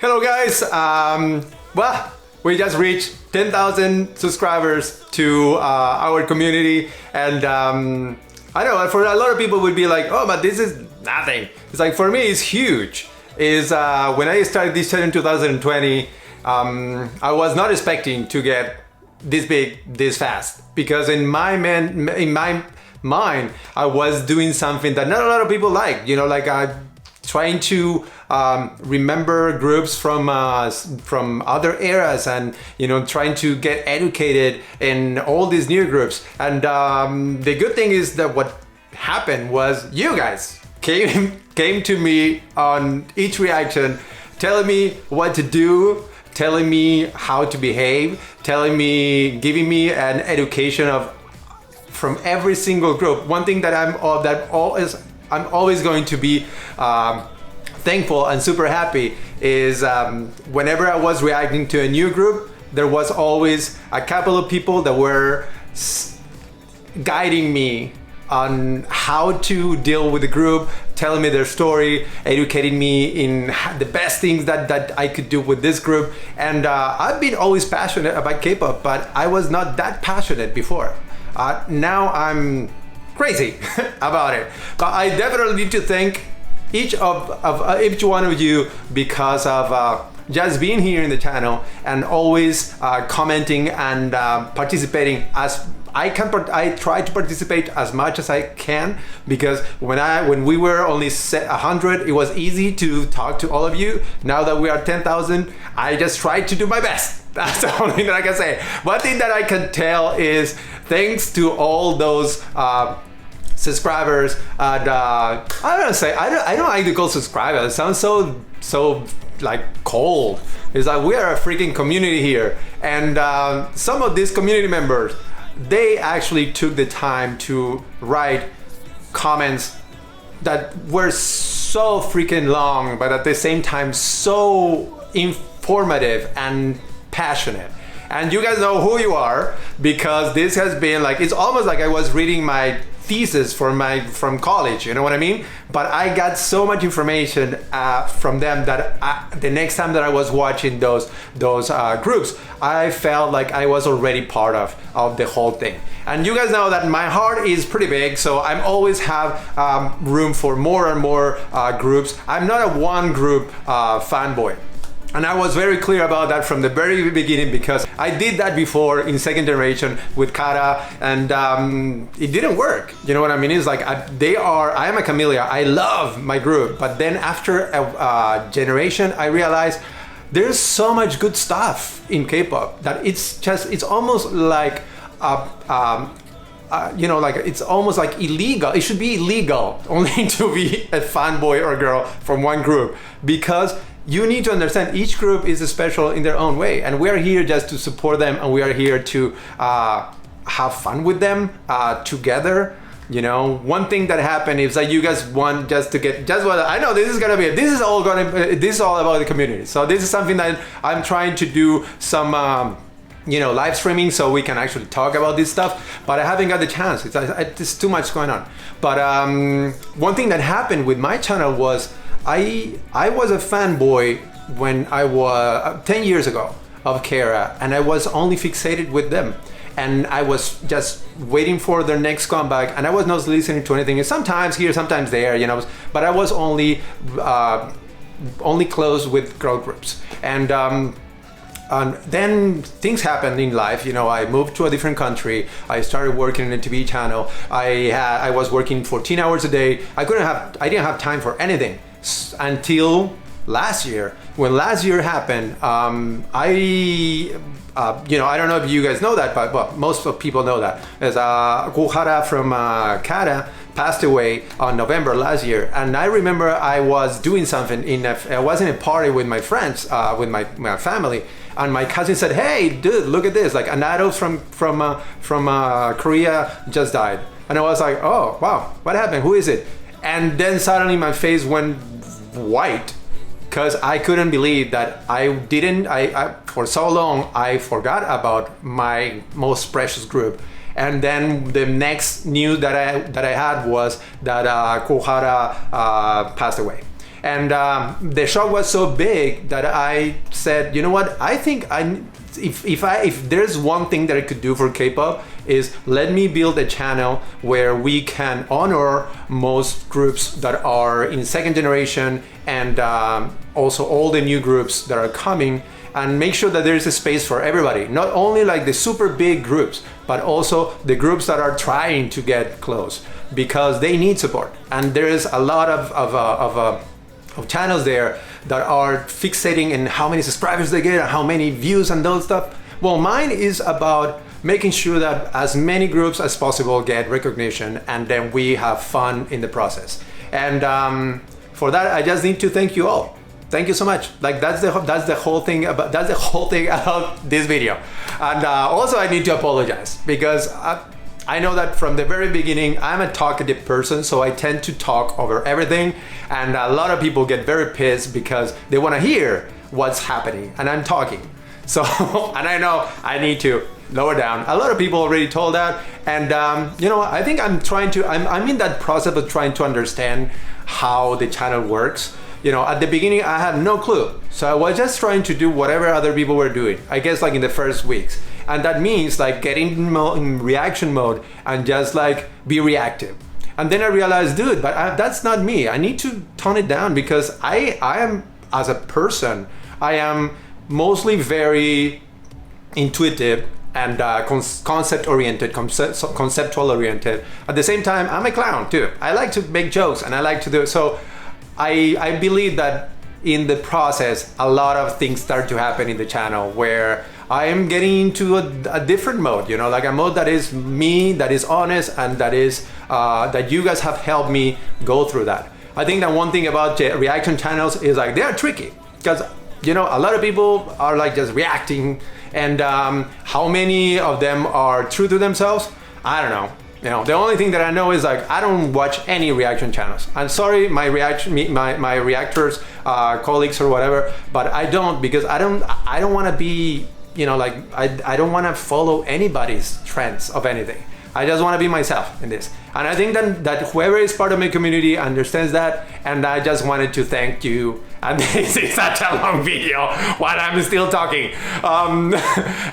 Hello guys, well, we just reached 10,000 subscribers to our community, and I know for a lot of people would be like, oh, but this is nothing. It's like, for me, it's huge. Is when I started this channel in 2020, I was not expecting to get this big, this fast, because in my mind, I was doing something that not a lot of people like, you know, like trying to remember groups from other eras, and you know, trying to get educated in all these new groups. And the good thing is that what happened was you guys came to me on each reaction, telling me what to do, telling me how to behave, giving me an education from every single group. One thing that I'm always going to be thankful and super happy is whenever I was reacting to a new group, there was always a couple of people that were guiding me on how to deal with the group, telling me their story, educating me in the best things that I could do with this group. And I've been always passionate about K-pop, but I was not that passionate before. Now I'm crazy about it. But I definitely need to thank each one of you, because of just being here in the channel and always commenting and participating as I can. I try to participate as much as I can, because when we were only 100, it was easy to talk to all of you. Now that we are 10,000, I just try to do my best. That's the only thing that I can say. One thing that I can tell is thanks to all those subscribers, and I don't like to call subscribers. It sounds so like cold. It's like we are a freaking community here, and some of these community members, they actually took the time to write comments that were so freaking long, but at the same time so informative and passionate. And you guys know who you are, because this has been like, it's almost like I was reading my thesis from college, you know what I mean? But I got so much information from them that the next time that I was watching those groups, I felt like I was already part of the whole thing. And you guys know that my heart is pretty big, so I always have room for more and more groups. I'm not a one group fanboy. And I was very clear about that from the very beginning, because I did that before in second generation with Kara, and it didn't work. You know what I mean? It's like I am a chameleon. I love my group, but then after a generation, I realized there's so much good stuff in K-pop that it's almost like you know, like it's almost like illegal. It should be illegal only to be a fanboy or girl from one group, because you need to understand each group is special in their own way, and we are here just to support them, and we are here to have fun with them together. You know, one thing that happened is that you guys want just to get what I know. This is all about the community. So this is something that I'm trying to do some you know, live streaming, so we can actually talk about this stuff, but I haven't got the chance. It's too much going on. But one thing that happened with my channel was I was a fanboy when I was 10 years ago of Kara, and I was only fixated with them, and I was just waiting for their next comeback, and I was not listening to anything. Sometimes here, sometimes there, you know, but I was only close with girl groups. And then things happened in life. You know, I moved to a different country. I started working in a TV channel. I was working 14 hours a day. I didn't have time for anything until last year. When last year happened, you know, I don't know if you guys know that, but well, most of people know that. As Kuhara from Kara passed away on November last year, and I remember I was doing something I was in a party with my friends, with my family, and my cousin said, "Hey, dude, look at this! Like an idol from Korea just died." And I was like, "Oh, wow, what happened? Who is it?" And then suddenly my face went white, because I couldn't believe that I for so long I forgot about my most precious group. And then the next news that I had was that Kohara passed away. And the shock was so big that I said, you know what? I think if there's one thing that I could do for K-pop is let me build a channel where we can honor most groups that are in second generation and also all the new groups that are coming, and make sure that there's a space for everybody, not only like the super big groups, but also the groups that are trying to get close, because they need support. And there is a lot of channels there that are fixating in how many subscribers they get and how many views and those stuff. Well, mine is about making sure that as many groups as possible get recognition, and then we have fun in the process. And for that, I just need to thank you all. Thank you so much. Like that's the whole thing about this video. And also I need to apologize because I know that from the very beginning I'm a talkative person, so I tend to talk over everything, and a lot of people get very pissed because they want to hear what's happening and I'm talking. So and I know I need to lower down. A lot of people already told that, and you know, I think I'm in that process of trying to understand how the channel works. You know, at the beginning I had no clue, so I was just trying to do whatever other people were doing, I guess, like in the first weeks. And that means like getting in reaction mode and just like be reactive. And then I realized, dude, but that's not me. I need to tone it down, because I am, as a person, I am mostly very intuitive and conceptual oriented. At the same time, I'm a clown too. I like to make jokes and I like to do so. I believe that in the process, a lot of things start to happen in the channel where I am getting into a different mode, you know, like a mode that is me, that is honest, and that is that you guys have helped me go through that. I think that one thing about reaction channels is like they are tricky, because you know, a lot of people are like just reacting, and how many of them are true to themselves? I don't know. You know, the only thing that I know is like I don't watch any reaction channels. I'm sorry, my reactors, colleagues or whatever, but I don't, because I don't want to be, you know, like I don't want to follow anybody's trends of anything. I just want to be myself in this. And I think that whoever is part of my community understands that, and I just wanted to thank you. And this is such a long video while I'm still talking.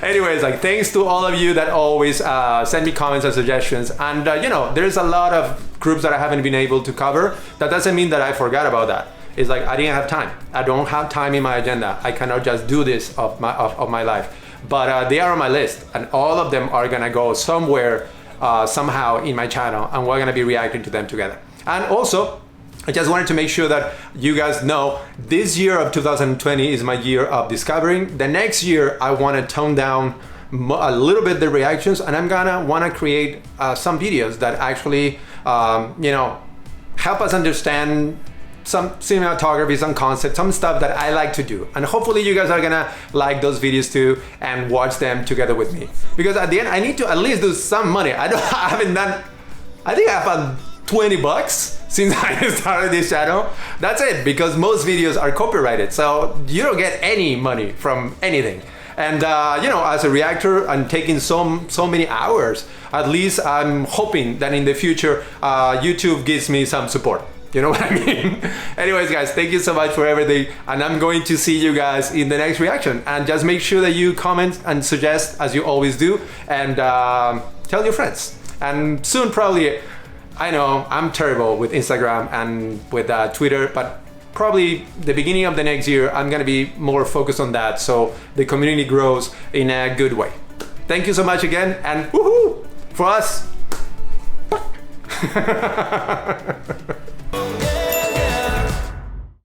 Anyways, like thanks to all of you that always send me comments and suggestions. And you know, there's a lot of groups that I haven't been able to cover. That doesn't mean that I forgot about that. It's like I didn't have time. I don't have time in my agenda. I cannot just do this of my life. But they are on my list, and all of them are gonna go somewhere somehow in my channel, and we're gonna be reacting to them together. And also, I just wanted to make sure that you guys know this year of 2020 is my year of discovering. The next year, I want to tone down a little bit the reactions, and I'm gonna want to create some videos that actually, you know, help us understand some cinematography, some concepts, some stuff that I like to do. And hopefully you guys are gonna like those videos too and watch them together with me. Because at the end, I need to at least do some money. I haven't done, I think I've had 20 bucks since I started this channel. That's it, because most videos are copyrighted, so you don't get any money from anything. And you know, as a reactor, I'm taking so many hours. At least I'm hoping that in the future, YouTube gives me some support. You know what I mean? Anyways, guys, thank you so much for everything, and I'm going to see you guys in the next reaction. And just make sure that you comment and suggest, as you always do, and tell your friends. And soon, probably, I know I'm terrible with Instagram and with Twitter, but probably the beginning of the next year, I'm gonna be more focused on that, so the community grows in a good way. Thank you so much again, and woohoo! For us!